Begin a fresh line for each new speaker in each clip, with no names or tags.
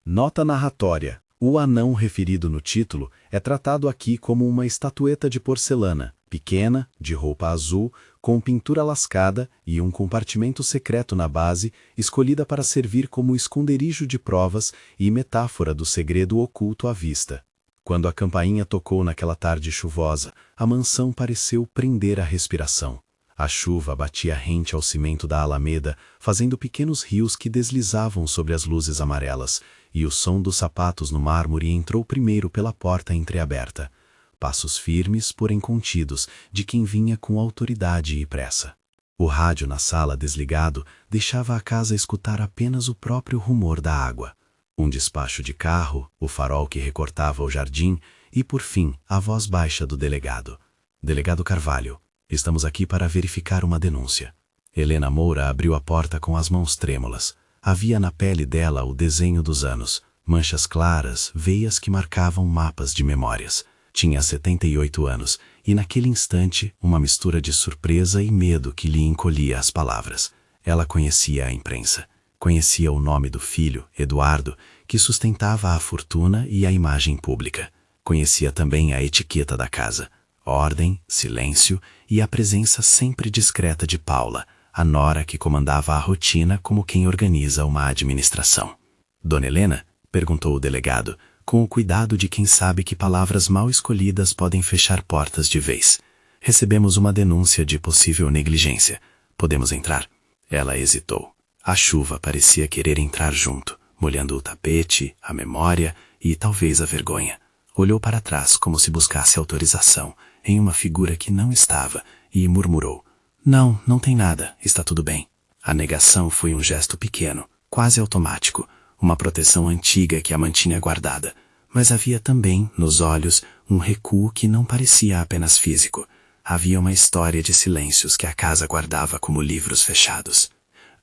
Nota narratória. O anão referido no título é tratado aqui como uma estatueta de porcelana, pequena, de roupa azul, com pintura lascada e um compartimento secreto na base, escolhida para servir como esconderijo de provas e metáfora do segredo oculto à vista. Quando a campainha tocou naquela tarde chuvosa, a mansão pareceu prender a respiração. A chuva batia rente ao cimento da alameda, fazendo pequenos rios que deslizavam sobre as luzes amarelas, e o som dos sapatos no mármore entrou primeiro pela porta entreaberta. Passos firmes, porém contidos, de quem vinha com autoridade e pressa. O rádio na sala desligado deixava a casa escutar apenas o próprio rumor da água. Um despacho de carro, o farol que recortava o jardim e, por fim, a voz baixa do delegado. Delegado Carvalho, estamos aqui para verificar uma denúncia. Helena Moura abriu a porta com as mãos trêmulas. Havia na pele dela o desenho dos anos, manchas claras, veias que marcavam mapas de memórias. Tinha 78 anos, e naquele instante, uma mistura de surpresa e medo que lhe encolhia as palavras. Ela conhecia a imprensa. Conhecia o nome do filho, Eduardo, que sustentava a fortuna e a imagem pública. Conhecia também a etiqueta da casa. Ordem, silêncio e a presença sempre discreta de Paula, a nora que comandava a rotina como quem organiza uma administração. Dona Helena? Perguntou o delegado, com o cuidado de quem sabe que palavras mal escolhidas podem fechar portas de vez. Recebemos uma denúncia de possível negligência. Podemos entrar? Ela hesitou. A chuva parecia querer entrar junto, molhando o tapete, a memória e talvez a vergonha. Olhou para trás como se buscasse autorização, em uma figura que não estava, e murmurou: Não, não tem nada, está tudo bem. A negação foi um gesto pequeno, quase automático, uma proteção antiga que a mantinha guardada, mas havia também, nos olhos, um recuo que não parecia apenas físico. Havia uma história de silêncios que a casa guardava como livros fechados.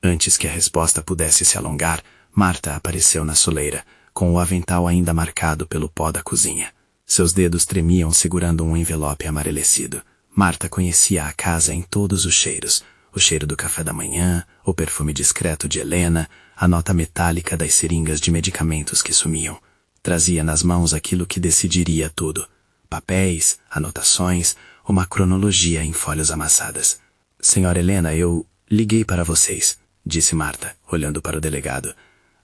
Antes que a resposta pudesse se alongar, Marta apareceu na soleira, com o avental ainda marcado pelo pó da cozinha. Seus dedos tremiam segurando um envelope amarelecido. Marta conhecia a casa em todos os cheiros. O cheiro do café da manhã, o perfume discreto de Helena, a nota metálica das seringas de medicamentos que sumiam. Trazia nas mãos aquilo que decidiria tudo. Papéis, anotações, uma cronologia em folhas amassadas. Senhora Helena, eu liguei para vocês, disse Marta, olhando para o delegado.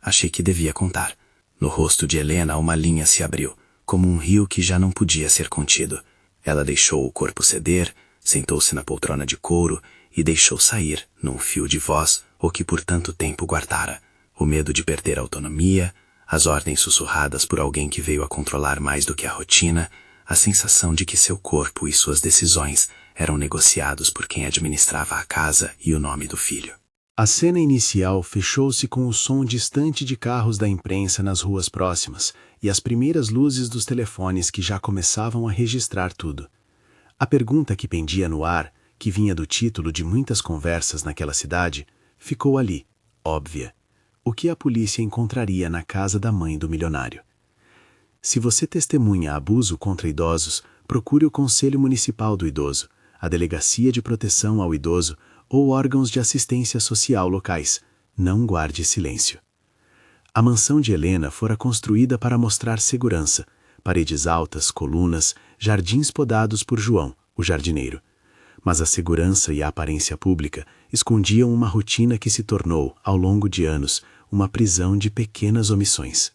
Achei que devia contar. No rosto de Helena uma linha se abriu, como um rio que já não podia ser contido. Ela deixou o corpo ceder, sentou-se na poltrona de couro e deixou sair, num fio de voz, o que por tanto tempo guardara. O medo de perder a autonomia, as ordens sussurradas por alguém que veio a controlar mais do que a rotina, a sensação de que seu corpo e suas decisões eram negociados por quem administrava a casa e o nome do filho.
A cena inicial fechou-se com o som distante de carros da imprensa nas ruas próximas e as primeiras luzes dos telefones que já começavam a registrar tudo. A pergunta que pendia no ar, que vinha do título de muitas conversas naquela cidade, ficou ali, óbvia. O que a polícia encontraria na casa da mãe do milionário? Se você testemunha abuso contra idosos, procure o Conselho Municipal do Idoso, a Delegacia de Proteção ao Idoso ou órgãos de assistência social locais. Não guarde silêncio. A mansão de Helena fora construída para mostrar segurança, paredes altas, colunas, jardins podados por João, o jardineiro. Mas a segurança e a aparência pública escondiam uma rotina que se tornou, ao longo de anos, uma prisão de pequenas omissões.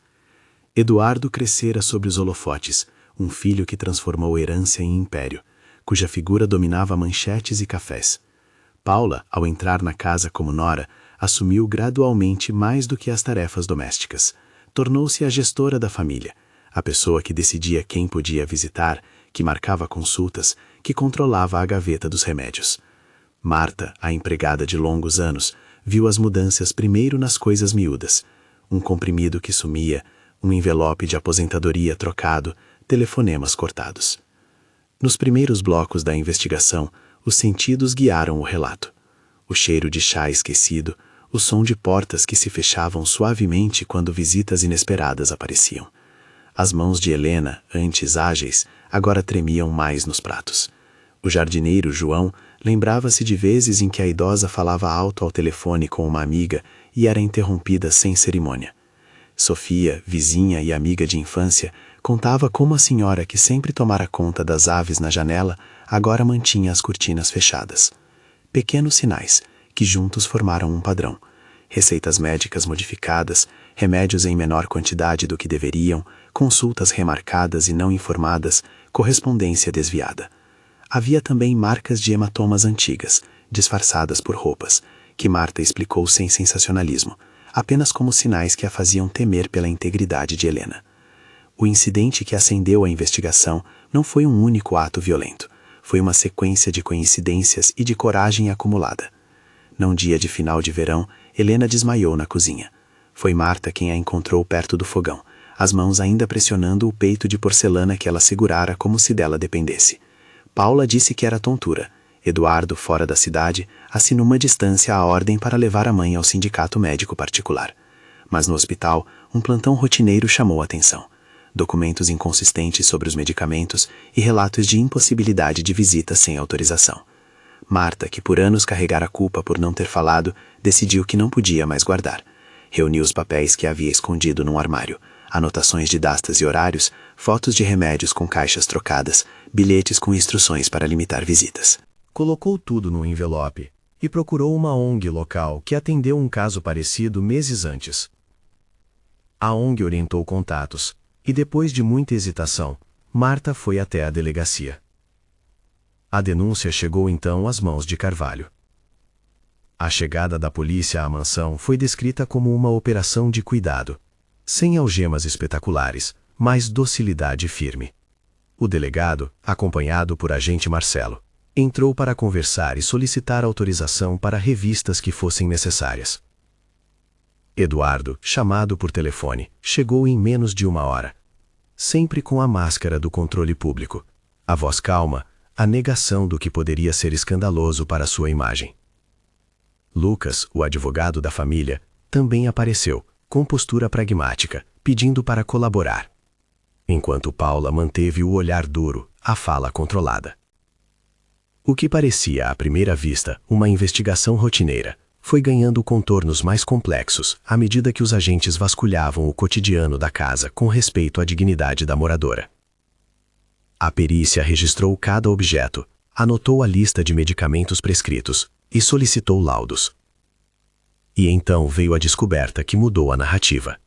Eduardo crescera sob os holofotes, um filho que transformou herância em império, cuja figura dominava manchetes e cafés. Paula, ao entrar na casa como nora, assumiu gradualmente mais do que as tarefas domésticas. Tornou-se a gestora da família, a pessoa que decidia quem podia visitar, que marcava consultas, que controlava a gaveta dos remédios. Marta, a empregada de longos anos, viu as mudanças primeiro nas coisas miúdas. Um comprimido que sumia, um envelope de aposentadoria trocado, telefonemas cortados. Nos primeiros blocos da investigação, os sentidos guiaram o relato. O cheiro de chá esquecido, o som de portas que se fechavam suavemente quando visitas inesperadas apareciam. As mãos de Helena, antes ágeis, agora tremiam mais nos pratos. O jardineiro, João, lembrava-se de vezes em que a idosa falava alto ao telefone com uma amiga e era interrompida sem cerimônia. Sofia, vizinha e amiga de infância, contava como a senhora que sempre tomara conta das aves na janela agora mantinha as cortinas fechadas. Pequenos sinais, que juntos formaram um padrão. Receitas médicas modificadas, remédios em menor quantidade do que deveriam, consultas remarcadas e não informadas, correspondência desviada. Havia também marcas de hematomas antigas, disfarçadas por roupas, que Marta explicou sem sensacionalismo, apenas como sinais que a faziam temer pela integridade de Helena. O incidente que acendeu a investigação não foi um único ato violento, foi uma sequência de coincidências e de coragem acumulada. Num dia de final de verão, Helena desmaiou na cozinha. Foi Marta quem a encontrou perto do fogão, as mãos ainda pressionando o peito de porcelana que ela segurara como se dela dependesse. Paula disse que era tontura. Eduardo, fora da cidade, assinou uma distância a ordem para levar a mãe ao sindicato médico particular. Mas no hospital, um plantão rotineiro chamou a atenção. Documentos inconsistentes sobre os medicamentos e relatos de impossibilidade de visita sem autorização. Marta, que por anos carregara a culpa por não ter falado, decidiu que não podia mais guardar. Reuniu os papéis que havia escondido num armário, anotações de datas e horários, fotos de remédios com caixas trocadas, bilhetes com instruções para limitar visitas.
Colocou tudo no envelope e procurou uma ONG local que atendeu um caso parecido meses antes. A ONG orientou contatos e, depois de muita hesitação, Marta foi até a delegacia. A denúncia chegou então às mãos de Carvalho. A chegada da polícia à mansão foi descrita como uma operação de cuidado, sem algemas espetaculares, mas docilidade firme. O delegado, acompanhado por agente Marcelo, entrou para conversar e solicitar autorização para revistas que fossem necessárias. Eduardo, chamado por telefone, chegou em menos de 1 hora. Sempre com a máscara do controle público, a voz calma, a negação do que poderia ser escandaloso para sua imagem. Lucas, o advogado da família, também apareceu, com postura pragmática, pedindo para colaborar. Enquanto Paula manteve o olhar duro, a fala controlada. O que parecia, à primeira vista, uma investigação rotineira, foi ganhando contornos mais complexos à medida que os agentes vasculhavam o cotidiano da casa com respeito à dignidade da moradora. A perícia registrou cada objeto, anotou a lista de medicamentos prescritos e solicitou laudos. E então veio a descoberta que mudou a narrativa.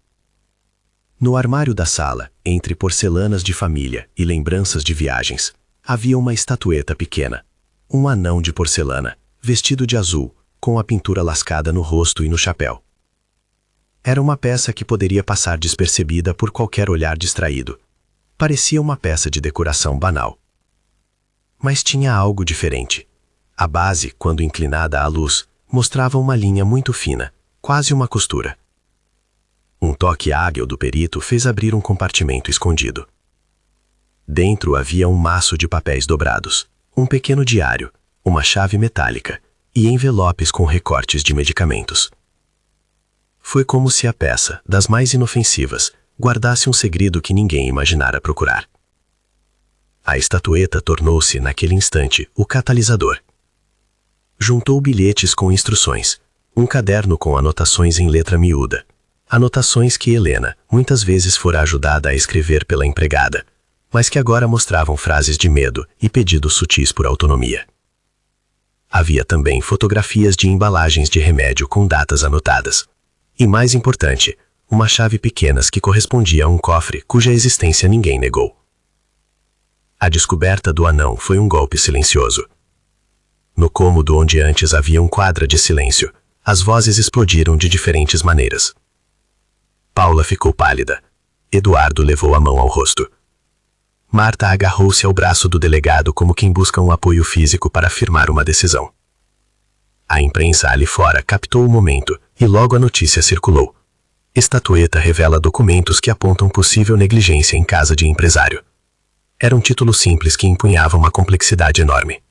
No armário da sala, entre porcelanas de família e lembranças de viagens, havia uma estatueta pequena, um anão de porcelana, vestido de azul, com a pintura lascada no rosto e no chapéu. Era uma peça que poderia passar despercebida por qualquer olhar distraído. Parecia uma peça de decoração banal. Mas tinha algo diferente. A base, quando inclinada à luz, mostrava uma linha muito fina, quase uma costura. Um toque hábil do perito fez abrir um compartimento escondido. Dentro havia um maço de papéis dobrados, um pequeno diário, uma chave metálica e envelopes com recortes de medicamentos. Foi como se a peça, das mais inofensivas, guardasse um segredo que ninguém imaginara procurar. A estatueta tornou-se, naquele instante, o catalisador. Juntou bilhetes com instruções, um caderno com anotações em letra miúda, anotações que Helena muitas vezes fora ajudada a escrever pela empregada, mas que agora mostravam frases de medo e pedidos sutis por autonomia. Havia também fotografias de embalagens de remédio com datas anotadas. E mais importante, uma chave pequena que correspondia a um cofre cuja existência ninguém negou. A descoberta do anão foi um golpe silencioso. No cômodo onde antes havia um quadro de silêncio, as vozes explodiram de diferentes maneiras. Paula ficou pálida. Eduardo levou a mão ao rosto. Marta agarrou-se ao braço do delegado como quem busca um apoio físico para afirmar uma decisão. A imprensa ali fora captou o momento e logo a notícia circulou. Estatueta revela documentos que apontam possível negligência em casa de empresário. Era um título simples que empunhava uma complexidade enorme.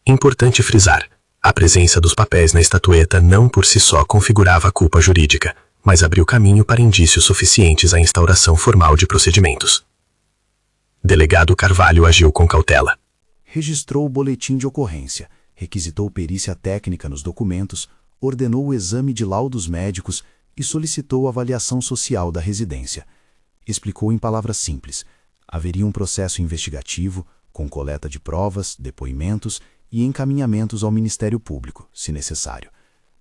Importante frisar, a presença dos papéis na estatueta não por si só configurava a culpa jurídica, mas abriu caminho para indícios suficientes à instauração formal de procedimentos. Delegado Carvalho agiu com cautela.
Registrou o boletim de ocorrência, requisitou perícia técnica nos documentos, ordenou o exame de laudos médicos e solicitou a avaliação social da residência. Explicou em palavras simples: haveria um processo investigativo, com coleta de provas, depoimentos e encaminhamentos ao Ministério Público, se necessário.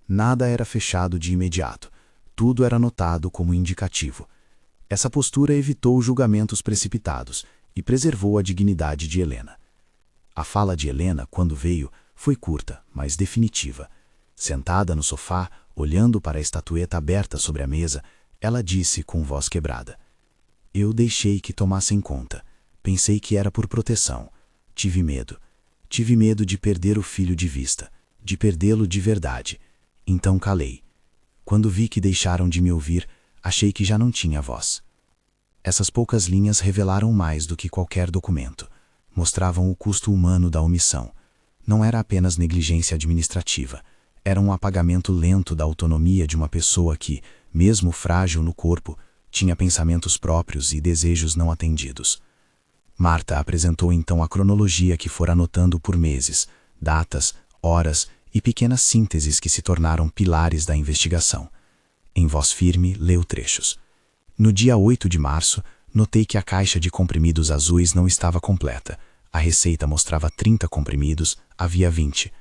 Nada era fechado de imediato. Tudo era anotado como indicativo. Essa postura evitou julgamentos precipitados e preservou a dignidade de Helena. A fala de Helena, quando veio, foi curta, mas definitiva. Sentada no sofá, olhando para a estatueta aberta sobre a mesa, ela disse com voz quebrada: "Eu deixei que tomassem conta. Pensei que era por proteção. Tive medo. Tive medo de perder o filho de vista, de perdê-lo de verdade. Então calei. Quando vi que deixaram de me ouvir, achei que já não tinha voz." Essas poucas linhas revelaram mais do que qualquer documento. Mostravam o custo humano da omissão. Não era apenas negligência administrativa. Era um apagamento lento da autonomia de uma pessoa que, mesmo frágil no corpo, tinha pensamentos próprios e desejos não atendidos. Marta apresentou então a cronologia que fora anotando por meses, datas, horas e pequenas sínteses que se tornaram pilares da investigação. Em voz firme, leu trechos. No dia 8 de março, notei que a caixa de comprimidos azuis não estava completa. A receita mostrava 30 comprimidos, havia 20.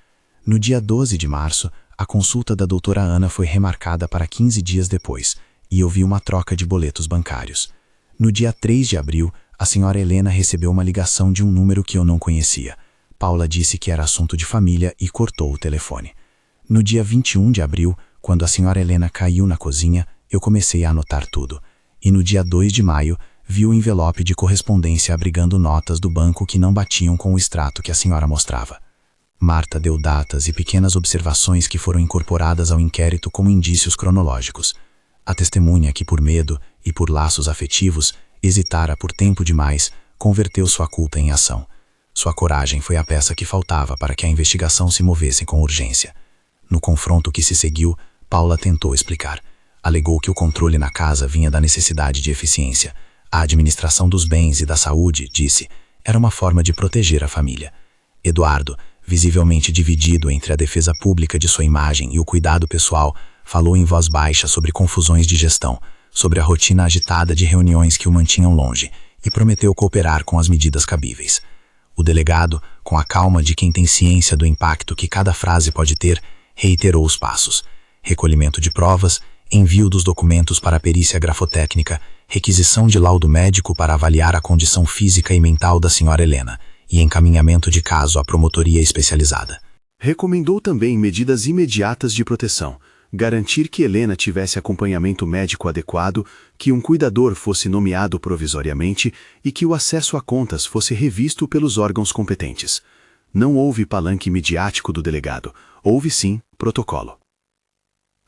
No dia 12 de março, a consulta da doutora Ana foi remarcada para 15 dias depois, e houve uma troca de boletos bancários. No dia 3 de abril, a senhora Helena recebeu uma ligação de um número que eu não conhecia. Paula disse que era assunto de família e cortou o telefone. No dia 21 de abril, quando a senhora Helena caiu na cozinha, eu comecei a anotar tudo. E no dia 2 de maio, vi o envelope de correspondência abrigando notas do banco que não batiam com o extrato que a senhora mostrava. Marta deu datas e pequenas observações que foram incorporadas ao inquérito como indícios cronológicos. A testemunha que, por medo e por laços afetivos, hesitara por tempo demais, converteu sua culpa em ação. Sua coragem foi a peça que faltava para que a investigação se movesse com urgência. No confronto que se seguiu, Paula tentou explicar. Alegou que o controle na casa vinha da necessidade de eficiência. A administração dos bens e da saúde, disse, era uma forma de proteger a família. Eduardo, visivelmente dividido entre a defesa pública de sua imagem e o cuidado pessoal, falou em voz baixa sobre confusões de gestão, sobre a rotina agitada de reuniões que o mantinham longe, e prometeu cooperar com as medidas cabíveis. O delegado, com a calma de quem tem ciência do impacto que cada frase pode ter, reiterou os passos: recolhimento de provas, envio dos documentos para a perícia grafotécnica, requisição de laudo médico para avaliar a condição física e mental da senhora Helena, e encaminhamento de caso à promotoria especializada.
Recomendou também medidas imediatas de proteção, garantir que Helena tivesse acompanhamento médico adequado, que um cuidador fosse nomeado provisoriamente e que o acesso a contas fosse revisto pelos órgãos competentes. Não houve palanque midiático do delegado, houve sim protocolo.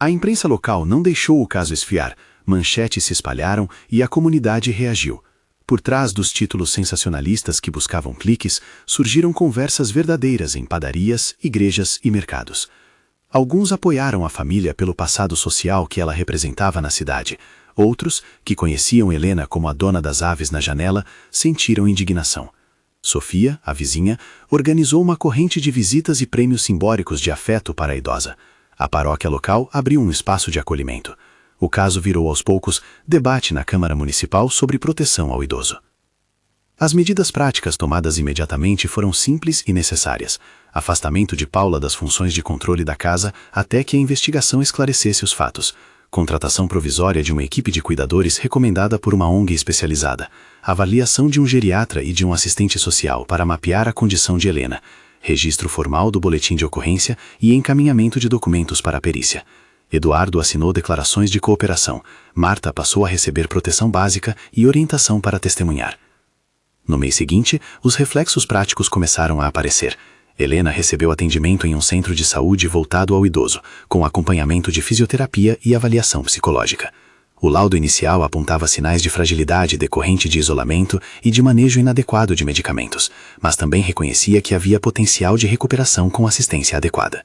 A imprensa local não deixou o caso esfriar, manchetes se espalharam e a comunidade reagiu. Por trás dos títulos sensacionalistas que buscavam cliques, surgiram conversas verdadeiras em padarias, igrejas e mercados. Alguns apoiaram a família pelo passado social que ela representava na cidade. Outros, que conheciam Helena como a dona das aves na janela, sentiram indignação. Sofia, a vizinha, organizou uma corrente de visitas e prêmios simbólicos de afeto para a idosa. A paróquia local abriu um espaço de acolhimento. O caso virou aos poucos debate na Câmara Municipal sobre proteção ao idoso. As medidas práticas tomadas imediatamente foram simples e necessárias. Afastamento de Paula das funções de controle da casa até que a investigação esclarecesse os fatos. Contratação provisória de uma equipe de cuidadores recomendada por uma ONG especializada. Avaliação de um geriatra e de um assistente social para mapear a condição de Helena. Registro formal do boletim de ocorrência e encaminhamento de documentos para a perícia. Eduardo assinou declarações de cooperação. Marta passou a receber proteção básica e orientação para testemunhar. No mês seguinte, os reflexos práticos começaram a aparecer. Helena recebeu atendimento em um centro de saúde voltado ao idoso, com acompanhamento de fisioterapia e avaliação psicológica. O laudo inicial apontava sinais de fragilidade decorrente de isolamento e de manejo inadequado de medicamentos, mas também reconhecia que havia potencial de recuperação com assistência adequada.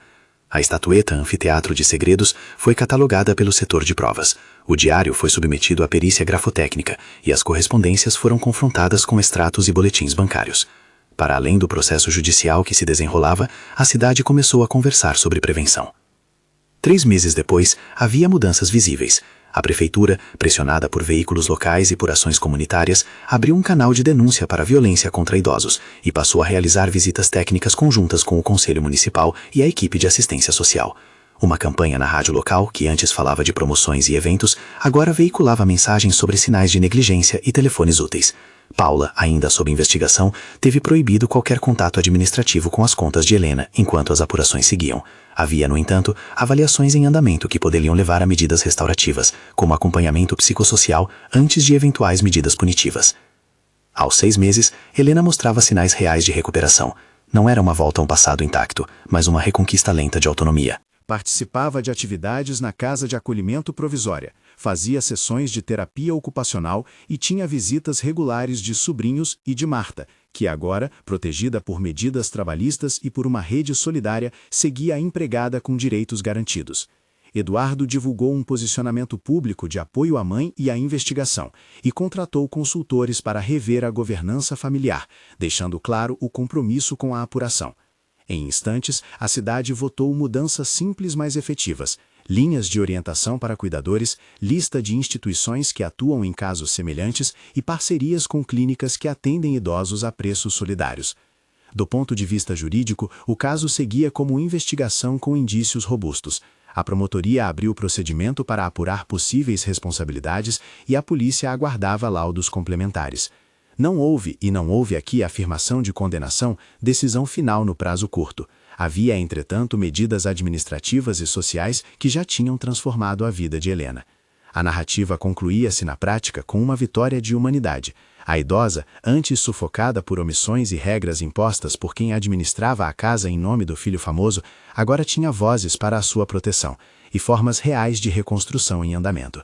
A estatueta Anfiteatro de Segredos foi catalogada pelo setor de provas. O diário foi submetido à perícia grafotécnica e as correspondências foram confrontadas com extratos e boletins bancários. Para além do processo judicial que se desenrolava, a cidade começou a conversar sobre prevenção. 3 meses depois, havia mudanças visíveis. A prefeitura, pressionada por veículos locais e por ações comunitárias, abriu um canal de denúncia para a violência contra idosos e passou a realizar visitas técnicas conjuntas com o Conselho Municipal e a equipe de assistência social. Uma campanha na rádio local, que antes falava de promoções e eventos, agora veiculava mensagens sobre sinais de negligência e telefones úteis. Paula, ainda sob investigação, teve proibido qualquer contato administrativo com as contas de Helena enquanto as apurações seguiam. Havia, no entanto, avaliações em andamento que poderiam levar a medidas restaurativas, como acompanhamento psicossocial antes de eventuais medidas punitivas. Aos 6 meses, Helena mostrava sinais reais de recuperação. Não era uma volta a um passado intacto, mas uma reconquista lenta de autonomia.
Participava de atividades na Casa de Acolhimento Provisória, fazia sessões de terapia ocupacional e tinha visitas regulares de sobrinhos e de Marta, que agora, protegida por medidas trabalhistas e por uma rede solidária, seguia empregada com direitos garantidos. Eduardo divulgou um posicionamento público de apoio à mãe e à investigação e contratou consultores para rever a governança familiar, deixando claro o compromisso com a apuração. Em instantes, a cidade votou mudanças simples mas efetivas, linhas de orientação para cuidadores, lista de instituições que atuam em casos semelhantes e parcerias com clínicas que atendem idosos a preços solidários. Do ponto de vista jurídico, o caso seguia como investigação com indícios robustos. A promotoria abriu o procedimento para apurar possíveis responsabilidades e a polícia aguardava laudos complementares. Não houve aqui afirmação de condenação, decisão final no prazo curto. Havia, entretanto, medidas administrativas e sociais que já tinham transformado a vida de Helena. A narrativa concluía-se na prática com uma vitória de humanidade. A idosa, antes sufocada por omissões e regras impostas por quem administrava a casa em nome do filho famoso, agora tinha vozes para a sua proteção e formas reais de reconstrução em andamento.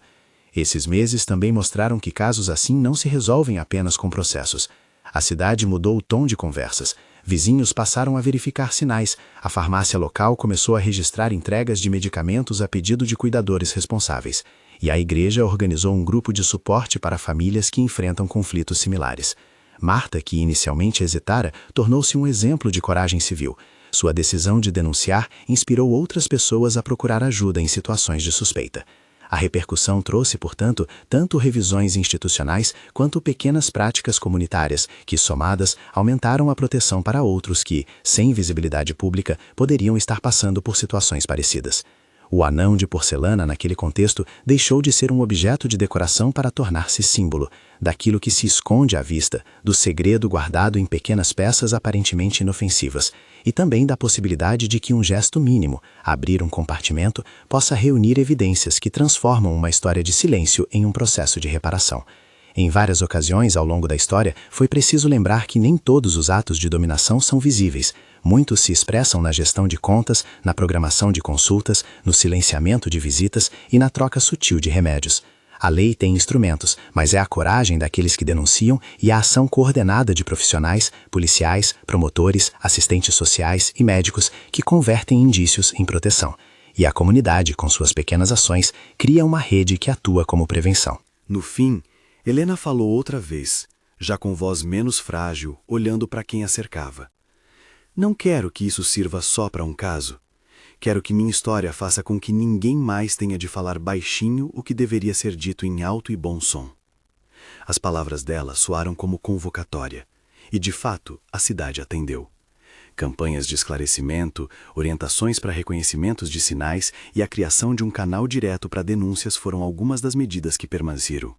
Esses meses também mostraram que casos assim não se resolvem apenas com processos. A cidade mudou o tom de conversas. Vizinhos passaram a verificar sinais. A farmácia local começou a registrar entregas de medicamentos a pedido de cuidadores responsáveis. E a igreja organizou um grupo de suporte para famílias que enfrentam conflitos similares. Marta, que inicialmente hesitara, tornou-se um exemplo de coragem civil. Sua decisão de denunciar inspirou outras pessoas a procurar ajuda em situações de suspeita. A repercussão trouxe, portanto, tanto revisões institucionais quanto pequenas práticas comunitárias que, somadas, aumentaram a proteção para outros que, sem visibilidade pública, poderiam estar passando por situações parecidas. O anão de porcelana, naquele contexto, deixou de ser um objeto de decoração para tornar-se símbolo daquilo que se esconde à vista, do segredo guardado em pequenas peças aparentemente inofensivas, e também da possibilidade de que um gesto mínimo, abrir um compartimento, possa reunir evidências que transformam uma história de silêncio em um processo de reparação. Em várias ocasiões ao longo da história, foi preciso lembrar que nem todos os atos de dominação são visíveis. Muitos se expressam na gestão de contas, na programação de consultas, no silenciamento de visitas e na troca sutil de remédios. A lei tem instrumentos, mas é a coragem daqueles que denunciam e a ação coordenada de profissionais, policiais, promotores, assistentes sociais e médicos que convertem indícios em proteção. E a comunidade, com suas pequenas ações, cria uma rede que atua como prevenção.
No fim, Helena falou outra vez, já com voz menos frágil, olhando para quem a cercava. Não quero que isso sirva só para um caso. Quero que minha história faça com que ninguém mais tenha de falar baixinho o que deveria ser dito em alto e bom som. As palavras dela soaram como convocatória, e de fato a cidade atendeu. Campanhas de esclarecimento, orientações para reconhecimentos de sinais e a criação de um canal direto para denúncias foram algumas das medidas que permaneceram.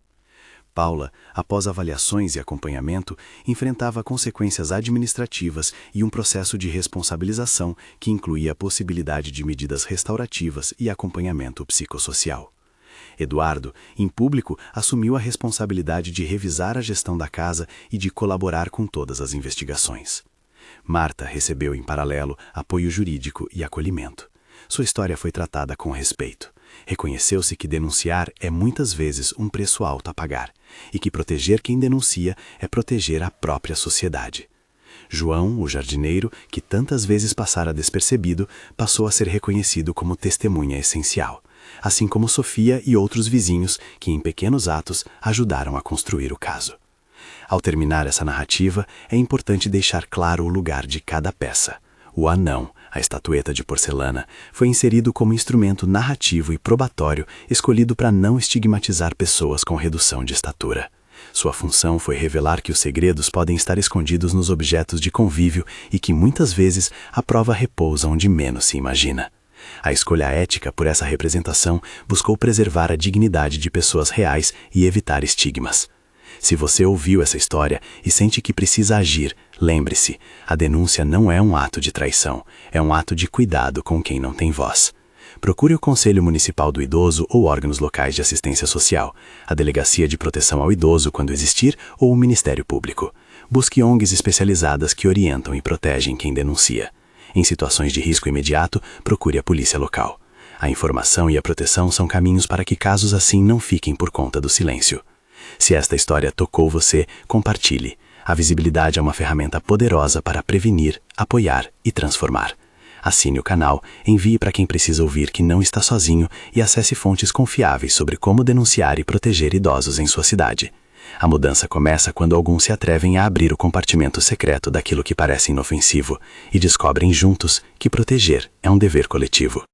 Paula, após avaliações e acompanhamento, enfrentava consequências administrativas e um processo de responsabilização que incluía a possibilidade de medidas restaurativas e acompanhamento psicossocial. Eduardo, em público, assumiu a responsabilidade de revisar a gestão da casa e de colaborar com todas as investigações. Marta recebeu, em paralelo, apoio jurídico e acolhimento. Sua história foi tratada com respeito. Reconheceu-se que denunciar é muitas vezes um preço alto a pagar, e que proteger quem denuncia é proteger a própria sociedade. João, o jardineiro, que tantas vezes passara despercebido, passou a ser reconhecido como testemunha essencial, assim como Sofia e outros vizinhos que, em pequenos atos, ajudaram a construir o caso. Ao terminar essa narrativa, é importante deixar claro o lugar de cada peça. O anão, A estatueta de porcelana foi inserido como instrumento narrativo e probatório escolhido para não estigmatizar pessoas com redução de estatura. Sua função foi revelar que os segredos podem estar escondidos nos objetos de convívio e que muitas vezes a prova repousa onde menos se imagina. A escolha ética por essa representação buscou preservar a dignidade de pessoas reais e evitar estigmas. Se você ouviu essa história e sente que precisa agir, lembre-se, a denúncia não é um ato de traição, é um ato de cuidado com quem não tem voz. Procure o Conselho Municipal do Idoso ou órgãos locais de assistência social, a Delegacia de Proteção ao Idoso quando existir ou o Ministério Público. Busque ONGs especializadas que orientam e protegem quem denuncia. Em situações de risco imediato, procure a polícia local. A informação e a proteção são caminhos para que casos assim não fiquem por conta do silêncio. Se esta história tocou você, compartilhe. A visibilidade é uma ferramenta poderosa para prevenir, apoiar e transformar. Assine o canal, envie para quem precisa ouvir que não está sozinho e acesse fontes confiáveis sobre como denunciar e proteger idosos em sua cidade. A mudança começa quando alguns se atrevem a abrir o compartimento secreto daquilo que parece inofensivo e descobrem juntos que proteger é um dever coletivo.